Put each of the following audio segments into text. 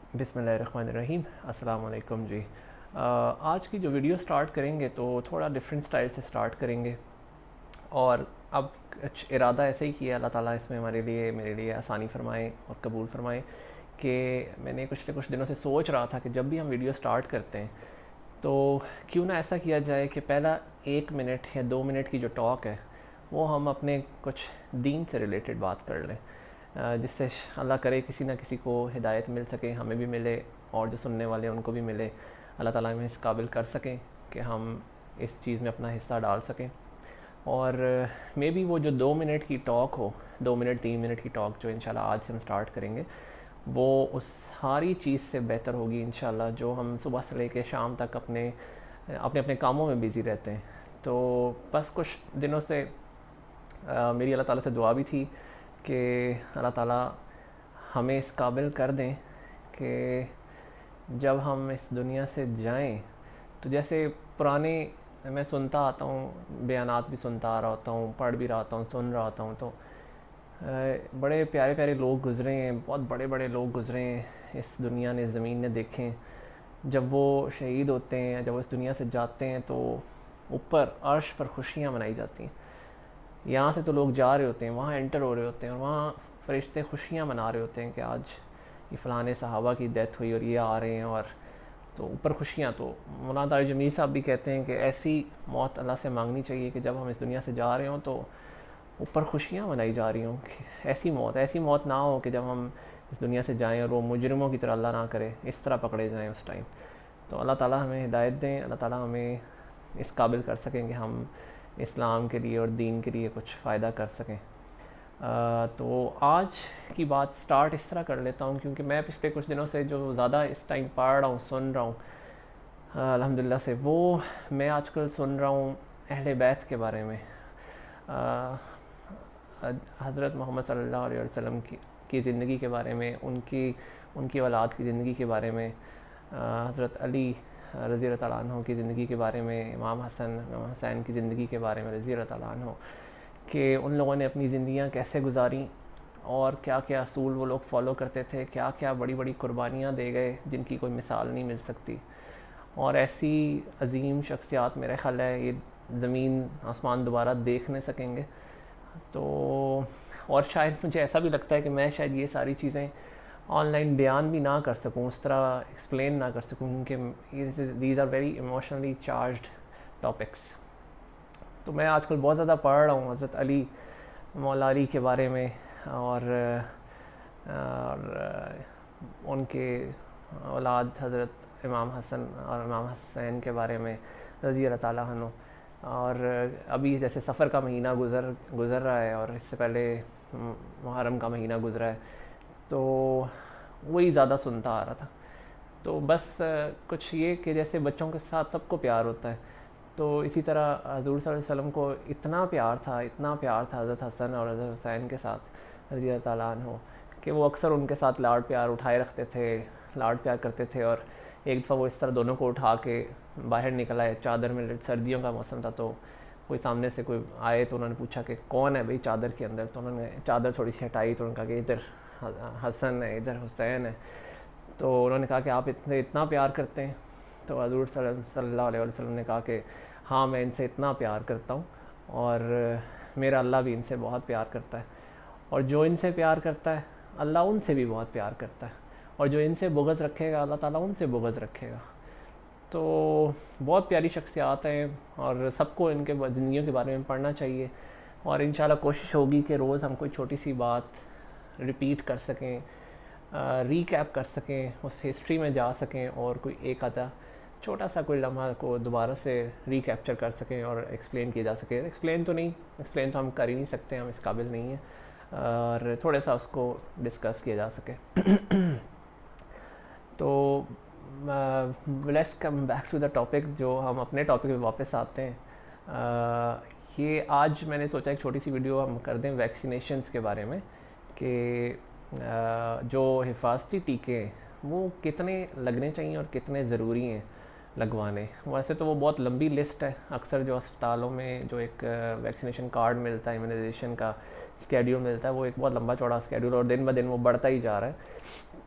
बिस्मिल्लाहिर्रहमानिर्रहीम। अस्सलाम वालेकुम जी। आज की जो वीडियो स्टार्ट करेंगे तो थोड़ा डिफरेंट स्टाइल से स्टार्ट करेंगे। और अब कुछ इरादा ऐसे ही किया, अल्लाह ताला इसमें हमारे लिए मेरे लिए आसानी फरमाए और कबूल फरमाए कि मैंने पिछले कुछ दिनों से सोच रहा था कि जब भी हम वीडियो स्टार्ट करते हैं तो क्यों ना ऐसा किया जाए कि पहला 1 मिनट या 2 मिनट की जो टॉक है वो हम अपने कुछ दीन से रिलेटेड बात कर लें, जिससे अल्लाह करे किसी ना किसी को हिदायत मिल सके, हमें भी मिले और जो सुनने वाले हैं उनको भी मिले। अल्लाह ताला हमें इस काबिल कर सकें कि हम इस चीज़ में अपना हिस्सा डाल सकें। और मे बी वो जो 2 मिनट की टॉक हो, 2 मिनट 3 मिनट की टॉक जो इंशाल्लाह आज से हम स्टार्ट करेंगे, वो उस सारी चीज़ से बेहतर होगी इंशाल्लाह जो हम सुबह से लेकर शाम तक अपने अपने अपने कामों में बिज़ी रहते हैं। तो बस कुछ दिनों से मेरी अल्लाह ताला से दुआ भी थी कि अल्लाह ताला हमें इस काबिल कर दें कि जब हम इस दुनिया से जाएं तो जैसे पुराने मैं सुनता आता हूँ, बयानात भी सुनता आ रहा होता हूँ, पढ़ भी रहा होता हूँ, सुन रहा होता हूँ, तो बड़े प्यारे प्यारे लोग गुज़रे हैं, बहुत बड़े बड़े लोग गुज़रे हैं इस दुनिया ने, इस ज़मीन ने देखें। जब वो शहीद होते हैं, जब वो इस दुनिया से जाते हैं तो ऊपर अर्श पर खुशियाँ मनाई जाती हैं। यहाँ से तो लोग जा रहे होते हैं, वहाँ एंटर हो रहे होते हैं और वहाँ फरिश्ते खुशियाँ मना रहे होते हैं कि आज ये फ़लाने सहाबा की डेथ हुई और ये आ रहे हैं। और तो ऊपर खुशियाँ, तो मौलाना तारिक जमील साहब भी कहते हैं कि ऐसी मौत अल्लाह से मांगनी चाहिए कि जब हम इस दुनिया से जा रहे हों तो ऊपर खुशियाँ मनाई जा रही हों। ऐसी मौत ना हो कि जब हम इस दुनिया से जाएं और वो मुजरिमों की तरह, अल्लाह ना करे, इस तरह पकड़े जाएं उस टाइम। तो अल्लाह ताला हमें हिदायत दें, अल्लाह ताला हमें इस काबिल कर सकें कि हम इस्लाम के लिए और दीन के लिए कुछ फ़ायदा कर सकें। तो आज की बात स्टार्ट इस तरह कर लेता हूँ क्योंकि मैं पिछले कुछ दिनों से जो ज़्यादा इस टाइम पढ़ रहा हूँ, सुन रहा हूँ अल्हम्दुलिल्लाह से, वो मैं आजकल सुन रहा हूँ अहले बैत के बारे में। हज़रत मोहम्मद सल्लल्लाहु अलैहि वसल्लम की ज़िंदगी के बारे में, उनकी औलाद की ज़िंदगी के बारे में, हज़रत अली रज़ी अल्लाह तआला अन्हु की ज़िंदगी के बारे में, इमाम हसन इमाम हुसैन की ज़िंदगी के बारे में रज़ी अल्लाह तआला अन्हु, कि उन लोगों ने अपनी ज़िंदगियाँ कैसे गुजारी और क्या क्या असूल वो लोग फॉलो करते थे, क्या क्या बड़ी बड़ी कुर्बानियाँ दे गए जिनकी कोई मिसाल नहीं मिल सकती। और ऐसी अजीम शख्सियात मेरा ख़्याल है ये ज़मीन आसमान दोबारा देख नहीं सकेंगे। तो और शायद मुझे ऐसा भी लगता है कि मैं शायद ये सारी चीज़ें ऑनलाइन बयान भी ना कर सकूं, उस तरह एक्सप्लेन ना कर सकूं, क्योंकि these are very emotionally charged topics. तो मैं आजकल बहुत ज़्यादा पढ़ रहा हूँ हज़रत अली, मौला अली के बारे में और उनके औलाद हज़रत इमाम हसन और इमाम हुसैन के बारे में रज़ी अल्लाह तआला अन्हु। और अभी जैसे सफ़र का महीना गुज़र रहा है और इससे पहले मुहर्रम का महीना गुज़रा है, तो वही ज़्यादा सुनता आ रहा था। तो बस कुछ ये कि जैसे बच्चों के साथ सबको प्यार होता है, तो इसी तरह हज़ूर सल्लल्लाहु अलैहि वसल्लम को इतना प्यार था हज़रत हसन और हज़रत हुसैन के साथ रज़ी अल्लाह तआला अन्हु, कि वो अक्सर उनके साथ लाड प्यार उठाए रखते थे, लाड प्यार करते थे। और एक दफ़ा वो इस तरह दोनों को उठा के बाहर निकला है चादर में, सर्दियों का मौसम था, तो कोई सामने से कोई आए तो उन्होंने पूछा कि कौन है भाई चादर के अंदर, तो उन्होंने चादर थोड़ी सी हटाई तो उन्होंने कहा कि इधर हसन है, इधर हुसैन है। तो उन्होंने कहा कि आप इतना प्यार करते हैं? तो हज़ूर सल्लल्लाहु अलैहि वसल्लम ने कहा कि हाँ, मैं इनसे इतना प्यार करता हूँ और मेरा अल्लाह भी इनसे बहुत प्यार करता है, और जो इनसे प्यार करता है अल्लाह उनसे भी बहुत प्यार करता है, और जो इनसे बुग़्ज़ रखेगा अल्लाह ताला उनसे बुग़्ज़ रखेगा। तो बहुत प्यारी शख्सियात हैं और सबको इनके ज़िंदगियों के बारे में पढ़ना चाहिए। और इंशाल्लाह कोशिश होगी कि रोज़ हम कोई छोटी सी बात रिपीट कर सकें, रीकैप कर सकें, उस हिस्ट्री में जा सकें और कोई एक आधा छोटा सा कोई लम्हा को दोबारा से रीकैप्चर कर सकें और एक्सप्लेन किया जा सके। एक्सप्लेन तो हम कर ही नहीं सकते, हम इस काबिल नहीं हैं, और थोड़ा सा उसको डिस्कस किया जा सके। तो let's come back to the topic, जो हम अपने टॉपिक पे वापस आते हैं। ये आज मैंने सोचा एक छोटी सी वीडियो हम कर दें वैक्सीनेशंस के बारे में, कि जो हिफाजती टीके वो कितने लगने चाहिए और कितने ज़रूरी हैं लगवाने। वैसे तो वो बहुत लंबी लिस्ट है, अक्सर जो अस्पतालों में जो एक वैक्सीनेशन कार्ड मिलता है, इम्यूनाइजेशन का स्केड्यूल मिलता है, वो एक बहुत लंबा चौड़ा स्केड्यूल और दिन ब दिन वो बढ़ता ही जा रहा है।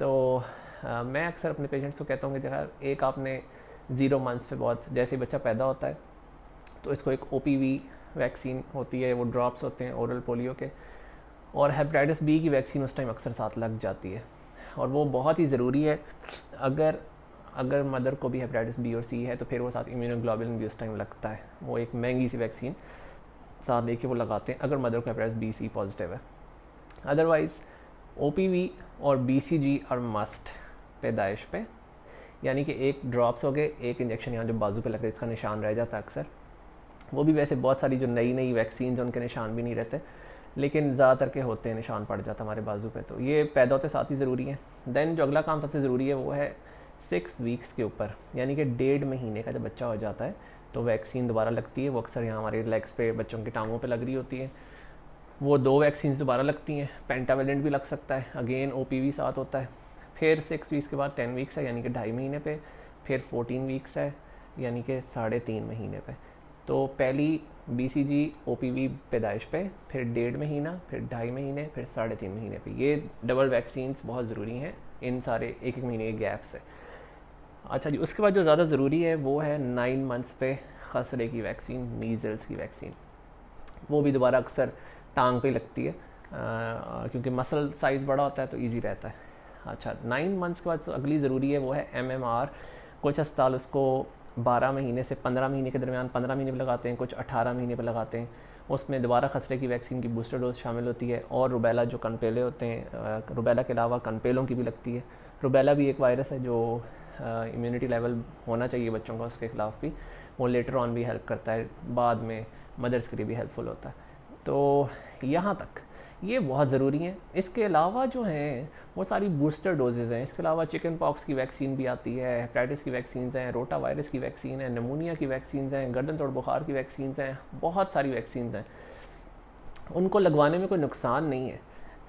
तो मैं अक्सर अपने पेशेंट्स को कहता हूँ कि देखा, एक आपने 0 मंथ्स पे बहुत, जैसे ही बच्चा पैदा होता है तो इसको एक OPV वैक्सीन होती है, वो ड्रॉप्स होते हैं ओरल पोलियो के, और हेपेटाइटिस बी की वैक्सीन उस टाइम अक्सर साथ लग जाती है, और वो बहुत ही ज़रूरी है। अगर अगर मदर को भी हेपेटाइटिस बी और सी है तो फिर वो साथ इम्यूनोग्लोबुलिन भी उस टाइम लगता है, वो एक महंगी सी वैक्सीन साथ लेके वो लगाते हैं अगर मदर को हेपेटाइटिस बी सी पॉजिटिव है। अदरवाइज़ OPV और BCG और मस्ट पैदाइश पे, यानी कि एक ड्रॉप्स हो गए, एक इंजेक्शन यहाँ जो बाजू पे लगता है इसका निशान रह जाता है अक्सर, वो भी वैसे बहुत सारी जो नई नई वैक्सीन उनके निशान भी नहीं रहते, लेकिन ज़्यादातर के होते हैं, निशान पड़ जाता है हमारे बाजू पे, तो ये पैदा होते साथ ही ज़रूरी है। देन जो अगला काम सबसे ज़रूरी है वो है 6 वीक्स के ऊपर, यानी कि 1.5 महीने का जब बच्चा हो जाता है तो वैक्सीन दोबारा लगती है। वो अक्सर यहाँ हमारे लेग्स पे, बच्चों की टांगों पे लग रही होती है, वो 2 वैक्सीन दोबारा लगती हैं। पेंटावेलेंट भी लग सकता है, अगेन OPV साथ होता है। फिर 6 वीक्स के बाद 10 वीक्स है, यानी कि 2.5 महीने पे। फिर 14 वीक्स है, यानी कि 3.5 महीने पे। तो पहली BCG OPV पैदाइश पे, फिर 1.5 महीना, फिर 2.5 महीने, फिर 3.5 महीने पे। ये डबल वैक्सीन बहुत ज़रूरी हैं इन सारे 1-1 महीने के गैप से। अच्छा जी, उसके बाद जो ज़्यादा ज़रूरी है वो है 9 मंथ्स पे खसरे की वैक्सीन, मीज़ल्स की वैक्सीन। वो भी दोबारा अक्सर टांग पे लगती है, क्योंकि मसल साइज़ बड़ा होता है तो ईजी रहता है। अच्छा, 9 मंथ्स के बाद तो अगली ज़रूरी है वो है MMR। कुछ अस्पताल उसको 12 महीने से 15 महीने के दरमियान 15 महीने पर लगाते हैं, कुछ 18 महीने पर लगाते हैं। उसमें दोबारा खसरे की वैक्सीन की बूस्टर डोज शामिल होती है, और रुबेला जो कनपेले होते हैं, रुबेला के अलावा कनपेलों की भी लगती है। रुबेला भी एक वायरस है जो इम्यूनिटी लेवल होना चाहिए बच्चों का उसके ख़िलाफ़ भी, वो लेटर ऑन भी हेल्प करता है, बाद में मदर्स के लिए भी हेल्पफुल होता है। तो यहाँ तक ये बहुत ज़रूरी हैं। इसके अलावा जो हैं वो सारी बूस्टर डोजेज़ हैं। इसके अलावा चिकन पॉक्स की वैक्सीन भी आती है, हेपेटाइटिस की वैक्सीन हैं, रोटा वायरस की वैक्सीन है, नमूनिया की वैक्सीन हैं, गर्दन तोड़ बुखार की वैक्सीन हैं, बहुत सारी वैक्सीन हैं। उनको लगवाने में कोई नुकसान नहीं है,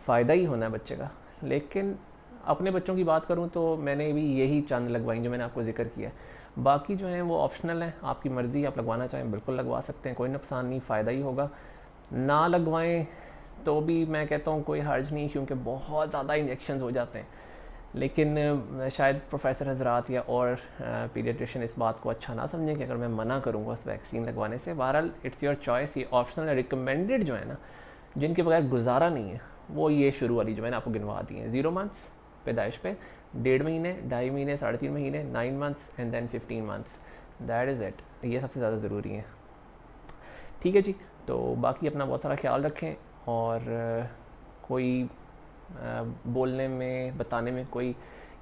फ़ायदा ही होना है बच्चे का। लेकिन अपने बच्चों की बात करूँ तो मैंने भी यही चंद लगवाई जो मैंने आपको जिक्र किया। बाकी जो हैं वो ऑप्शनल हैं, आपकी मर्ज़ी, आप लगवाना चाहें बिल्कुल लगवा सकते हैं, कोई नुकसान नहीं, फ़ायदा ही होगा। ना लगवाएं तो भी मैं कहता हूँ कोई हर्ज नहीं, क्योंकि बहुत ज़्यादा इंजेक्शन हो जाते हैं। लेकिन शायद प्रोफेसर हजरात या और पीडियाट्रिशियन इस बात को अच्छा ना समझें कि अगर मैं मना करूँगा उस वैक्सीन लगवाने से। बहरहाल इट्स योर चॉइस, ये ऑप्शनल है। रिकमेंडेड जो है ना, जिनके बगैर गुजारा नहीं है, वो ये शुरू वाली जो मैंने आपको गिनवा दी है। 0 मंथ्स पैदाइश पे, 1.5 महीने, 2.5 महीने, 3.5 महीने, 9 months and then 15 months. That is it, ये सबसे ज़्यादा ज़रूरी है। ठीक है जी, तो बाकी अपना बहुत सारा ख्याल रखें, और कोई बोलने में, बताने में कोई,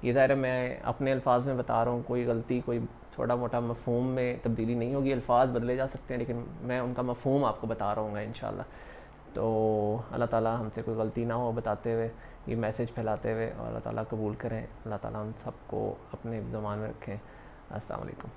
ये ज़ाहिर है मैं अपने अल्फाज में बता रहा हूँ, कोई गलती, कोई थोड़ा मोटा मफ़हूम में तब्दीली नहीं होगी। अल्फाज बदले जा सकते हैं, लेकिन मैं उनका मफ़हूम आपको बता रहा हूँ इंशाल्लाह। तो अल्लाह ताला हमसे कोई गलती ना हो बताते हुए, ये मैसेज फैलाते हुए, और अल्लाह ताला कबूल करें। अल्लाह ताला हम सबको अपने ज़मान में रखें। अस्सलाम वालेकुम।